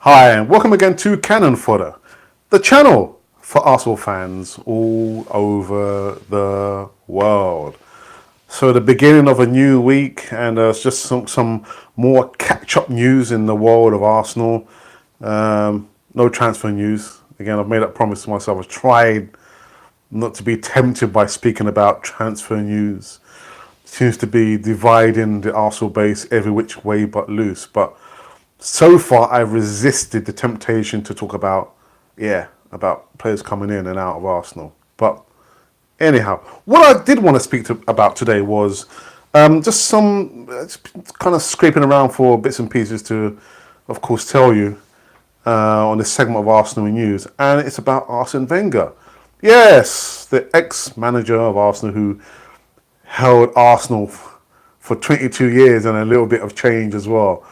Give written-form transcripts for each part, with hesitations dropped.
Hi, and welcome again to Cannon Fodder, the channel for Arsenal fans all over the world. So the beginning of a new week, and it's just some more catch-up news in the world of Arsenal. No transfer news. Again, I've made that promise to myself. I've tried not to be tempted by speaking about transfer news. Seems to be dividing the Arsenal base every which way but loose. But so far, I've resisted the temptation to talk about players coming in and out of Arsenal. But anyhow, what I did want to about today was just some kind of scraping around for bits and pieces to, of course, tell you on this segment of Arsenal news, and it's about Arsene Wenger. Yes, the ex-manager of Arsenal who held Arsenal for 22 years and a little bit of change as well.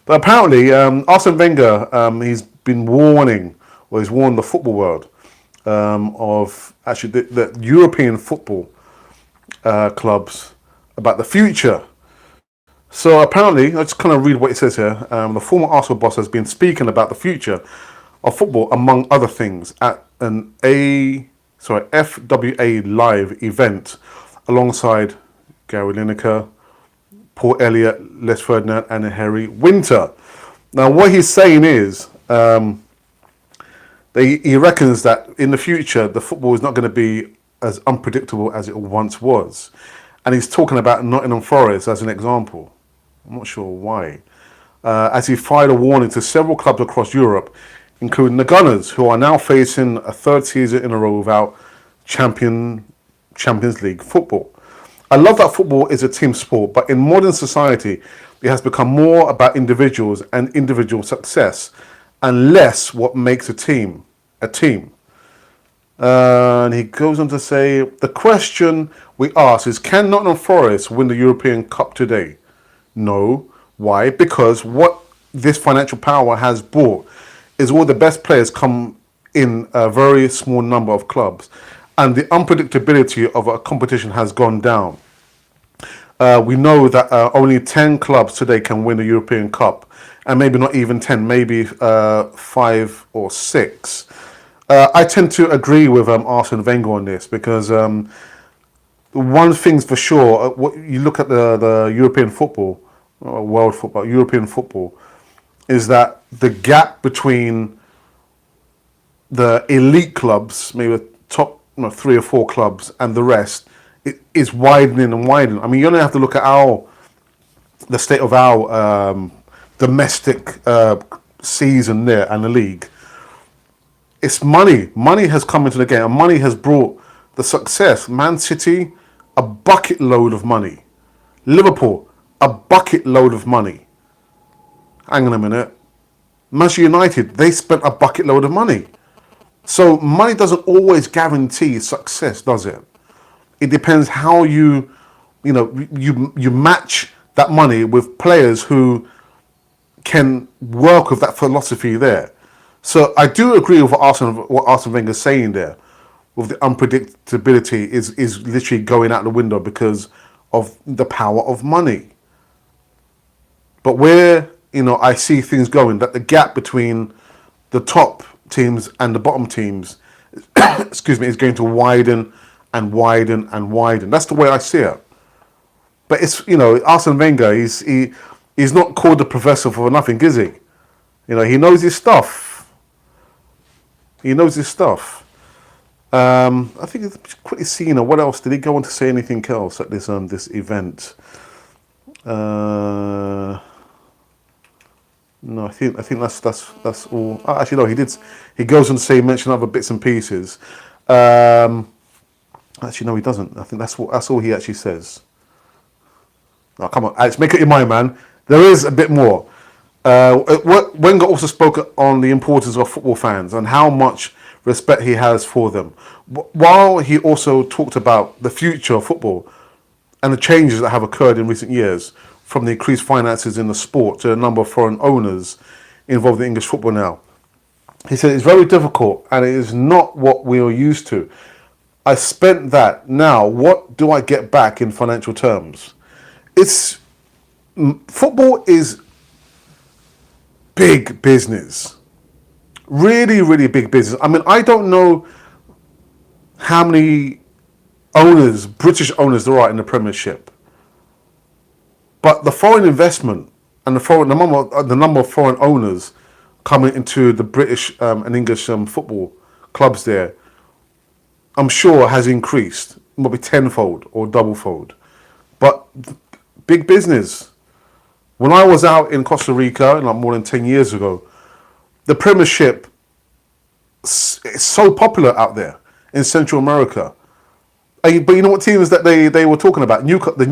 But apparently, Arsene Wenger, he's been warning, or he's warned the football world of actually the European football clubs about the future. So apparently, I'll just kind of read what it says here. The former Arsenal boss has been speaking about the future of football, among other things, at an FWA live event alongside Gary Lineker, Paul Elliott, Les Ferdinand, and Harry Winter. Now, what he's saying is, he reckons that in the future, the football is not going to be as unpredictable as it once was. And he's talking about Nottingham Forest as an example. I'm not sure why. As he fired a warning to several clubs across Europe, including the Gunners, who are now facing a third season in a row without Champions League football. I love that football is a team sport, but in modern society, it has become more about individuals and individual success and less what makes a team a team. And he goes on to say, the question we ask is, can Nottingham Forest win the European Cup today? No. Why? Because what this financial power has brought is all the best players come in a very small number of clubs, and the unpredictability of a competition has gone down. We know that only 10 clubs today can win the European Cup, and maybe not even 10, maybe 5 or 6. I tend to agree with Arsene Wenger on this because one thing's for sure, what you look at the European football, world football, European football, is that the gap between the elite clubs, maybe the top 3 or 4 clubs, and the rest, it is widening and widening. I mean, you only have to look at the state of our domestic season there and the league. It's money. Money has come into the game, and money has brought the success. Man City, a bucket load of money. Liverpool, a bucket load of money. Hang on a minute. Manchester United, they spent a bucket load of money. So money doesn't always guarantee success, does it? It depends how you match that money with players who can work with that philosophy there. So I do agree with what Arsene Wenger is saying there, with the unpredictability is literally going out the window because of the power of money. But where I see things going, that the gap between the top teams and the bottom teams, excuse me, is going to widen and widen and widen. That's the way I see it. But it's Arsene Wenger. He's not called the professor for nothing, is he? He knows his stuff. He knows his stuff. I think it's quickly seen. What else did he go on to say? Anything else at this event? No, I think that's all. Oh, actually, no, he did. He goes on to say mention other bits and pieces. Actually, no, he doesn't. I think that's all he actually says. Oh, come on, Alex, make up your mind, man. There is a bit more. Wenger also spoke on the importance of football fans and how much respect he has for them, while he also talked about the future of football and the changes that have occurred in recent years, from the increased finances in the sport to the number of foreign owners involved in English football now. He said it's very difficult and it is not what we are used to. I spent that. Now, what do I get back in financial terms? Football is big business. Really, really big business. I mean, I don't know how many owners, British owners, there are in the Premiership, but the foreign investment and the number of foreign owners coming into the British and English football clubs there, I'm sure has increased, maybe tenfold or doublefold. But big business. When I was out in Costa Rica, like more than 10 years ago, the Premiership is so popular out there in Central America. But you know what teams that they were talking about? The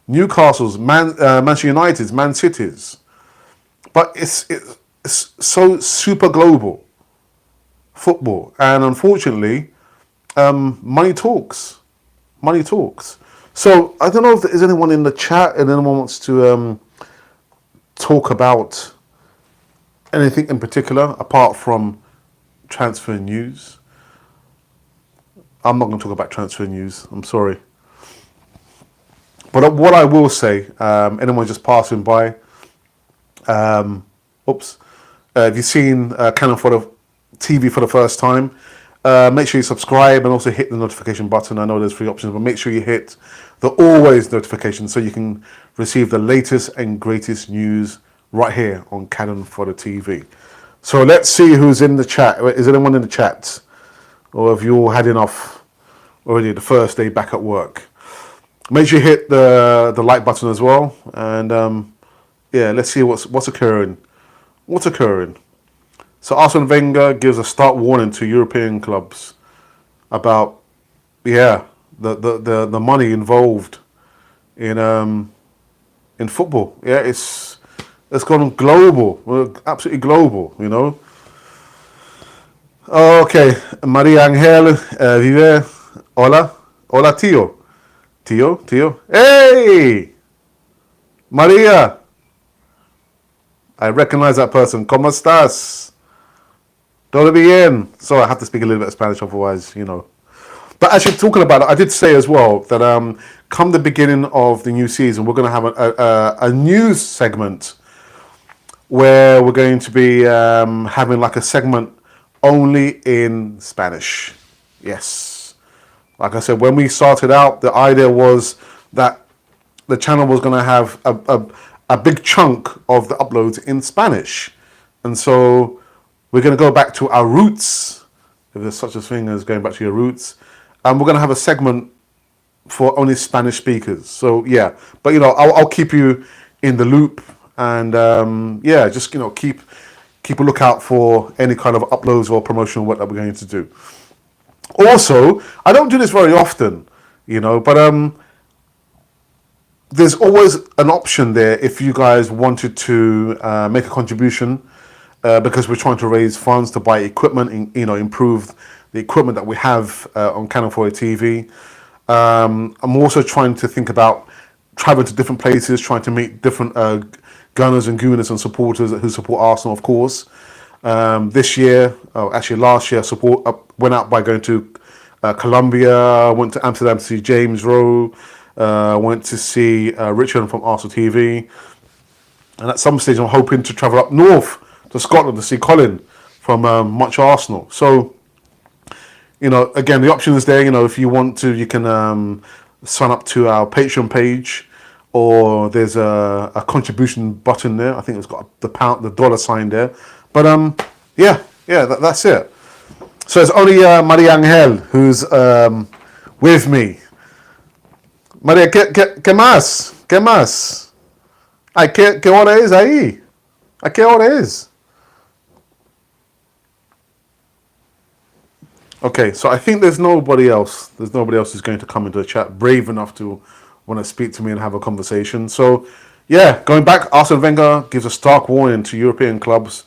Newcastle's, Manchester United's, Man City's. But it's so super global football, and unfortunately, money talks. Money talks. So I don't know if there's anyone in the chat and anyone wants to talk about anything in particular apart from transfer news. I'm not going to talk about transfer news. I'm sorry. But what I will say, anyone just passing by, if you've seen Canon for the TV for the first time, make sure you subscribe and also hit the notification button. I know there's 3 options, but make sure you hit the always notification so you can receive the latest and greatest news right here on Canon for the TV. So let's see who's in the chat. Is anyone in the chat? Or have you all had enough already the first day back at work? Make sure you hit the like button as well. And yeah, let's see what's occurring. What's occurring? So Arsene Wenger gives a stark warning to European clubs about the money involved in football. Yeah, it's gone global, absolutely global. You know. Okay, María Ángel vive. Hola, tío, tío. Hey, María. I recognize that person. ¿Cómo estás? Todo bien. So I have to speak a little bit of Spanish, otherwise, you know. But actually, talking about it, I did say as well that come the beginning of the new season, we're going to have a news segment where we're going to be having like a segment only in Spanish. Yes. Like I said, when we started out, the idea was that the channel was going to have a big chunk of the uploads in Spanish. And so we're going to go back to our roots, if there's such a thing as going back to your roots. And we're going to have a segment for only Spanish speakers. So yeah, but you know, I'll keep you in the loop, and yeah, just, you know, keep a lookout for any kind of uploads or promotional work that we're going to do. Also, I don't do this very often, you know, but there's always an option there if you guys wanted to make a contribution, because we're trying to raise funds to buy equipment and, you know, improve the equipment that we have on Canon 4 TV. I'm also trying to think about traveling to different places, trying to meet different gunners and gooners and supporters who support Arsenal, of course. This year, actually last year, went out by going to Colombia, went to Amsterdam to see James Rowe, went to see Richard from Arsenal TV. And at some stage, I'm hoping to travel up north to Scotland to see Colin from Much Arsenal. So, you know, again, the option is there. You know, if you want to, you can sign up to our Patreon page, or there's a contribution button there. I think it's got the dollar sign there. But yeah, that's it. So it's only María Ángel who's with me. María, ¿qué más? ¿Qué más? Ay, ¿qué hora es ahí? ¿A qué hora es? Okay, so I think there's nobody else. There's nobody else who's going to come into the chat brave enough to want to speak to me and have a conversation. So, yeah, going back, Arsene Wenger gives a stark warning to European clubs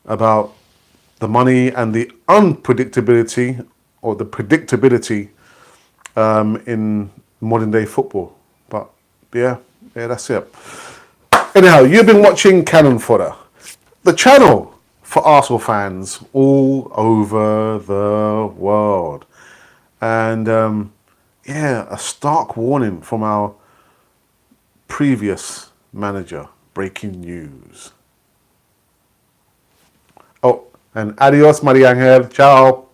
about the money and the unpredictability, or the predictability in modern day football. But yeah, that's it. Anyhow, you've been watching Cannon Fodder, the channel for Arsenal fans all over the world. And yeah, a stark warning from our previous manager. Breaking news. And adios, Maria Angel. Ciao.